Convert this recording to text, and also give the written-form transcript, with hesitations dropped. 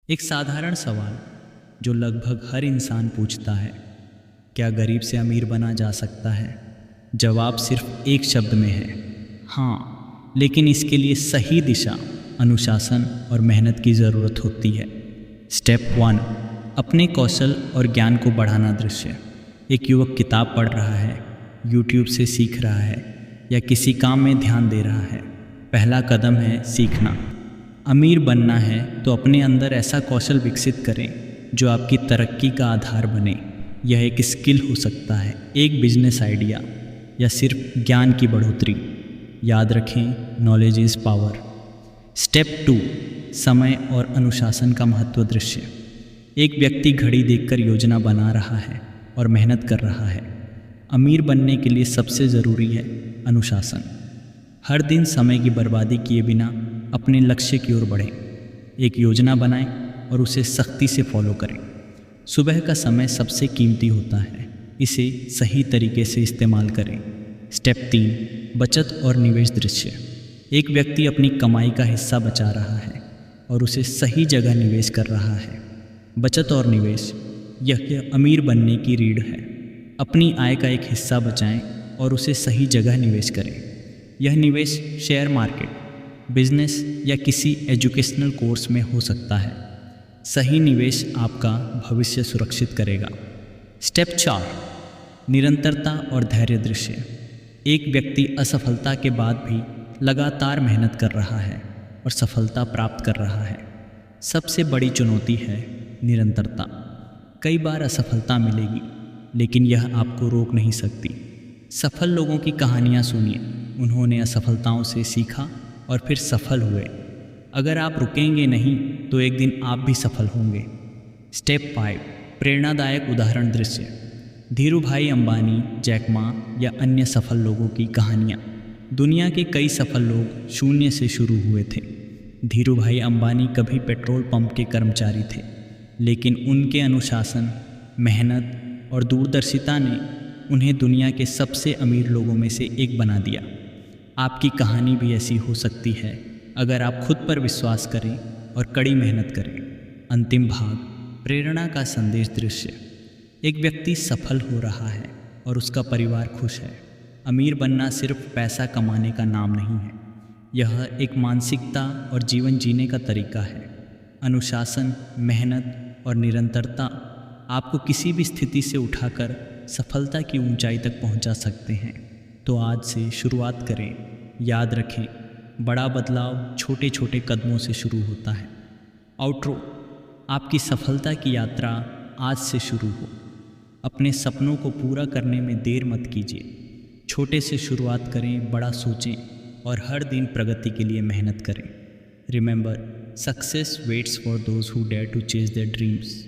एक साधारण सवाल जो लगभग हर इंसान पूछता है, क्या गरीब से अमीर बना जा सकता है? जवाब सिर्फ एक शब्द में है, हाँ। लेकिन इसके लिए सही दिशा, अनुशासन और मेहनत की ज़रूरत होती है। स्टेप 1, अपने कौशल और ज्ञान को बढ़ाना दृश्य। एक युवक किताब पढ़ रहा है, यूट्यूब से सीख रहा है या किसी काम में ध्यान दे रहा है। पहला कदम है सीखना। अमीर बनना है तो अपने अंदर ऐसा कौशल विकसित करें जो आपकी तरक्की का आधार बने। यह एक स्किल हो सकता है, एक बिजनेस आइडिया या सिर्फ ज्ञान की बढ़ोतरी। याद रखें, नॉलेज इज़ पावर। स्टेप 2, समय और अनुशासन का महत्व दृश्य। एक व्यक्ति घड़ी देखकर योजना बना रहा है और मेहनत कर रहा है। अमीर बनने के लिए सबसे ज़रूरी है अनुशासन। हर दिन समय की बर्बादी किए बिना अपने लक्ष्य की ओर बढ़ें। एक योजना बनाएं और उसे सख्ती से फॉलो करें। सुबह का समय सबसे कीमती होता है, इसे सही तरीके से इस्तेमाल करें। स्टेप 3, बचत और निवेश दृश्य। एक व्यक्ति अपनी कमाई का हिस्सा बचा रहा है और उसे सही जगह निवेश कर रहा है। बचत और निवेश, यह अमीर बनने की रीढ़ है। अपनी आय का एक हिस्सा बचाएं और उसे सही जगह निवेश करें। यह निवेश शेयर मार्केट, बिजनेस या किसी एजुकेशनल कोर्स में हो सकता है। सही निवेश आपका भविष्य सुरक्षित करेगा। स्टेप 4, निरंतरता और धैर्य दृश्य। एक व्यक्ति असफलता के बाद भी लगातार मेहनत कर रहा है और सफलता प्राप्त कर रहा है। सबसे बड़ी चुनौती है निरंतरता। कई बार असफलता मिलेगी, लेकिन यह आपको रोक नहीं सकती। सफल लोगों की कहानियाँ सुनिए, उन्होंने असफलताओं से सीखा और फिर सफल हुए। अगर आप रुकेंगे नहीं तो एक दिन आप भी सफल होंगे। स्टेप 5, प्रेरणादायक उदाहरण दृश्य। धीरूभाई अंबानी, जैक मा या अन्य सफल लोगों की कहानियाँ। दुनिया के कई सफल लोग शून्य से शुरू हुए थे। धीरूभाई अंबानी कभी पेट्रोल पंप के कर्मचारी थे, लेकिन उनके अनुशासन, मेहनत और दूरदर्शिता ने उन्हें दुनिया के सबसे अमीर लोगों में से एक बना दिया। आपकी कहानी भी ऐसी हो सकती है अगर आप खुद पर विश्वास करें और कड़ी मेहनत करें। अंतिम भाग, प्रेरणा का संदेश दृश्य। एक व्यक्ति सफल हो रहा है और उसका परिवार खुश है। अमीर बनना सिर्फ पैसा कमाने का नाम नहीं है, यह एक मानसिकता और जीवन जीने का तरीका है। अनुशासन, मेहनत और निरंतरता आपको किसी भी स्थिति से उठाकर सफलता की ऊंचाई तक पहुंचा सकते हैं। तो आज से शुरुआत करें। याद रखें, बड़ा बदलाव छोटे छोटे कदमों से शुरू होता है। आउटरो, आपकी सफलता की यात्रा आज से शुरू हो। अपने सपनों को पूरा करने में देर मत कीजिए। छोटे से शुरुआत करें, बड़ा सोचें और हर दिन प्रगति के लिए मेहनत करें। Remember, success waits for those who dare to chase their dreams.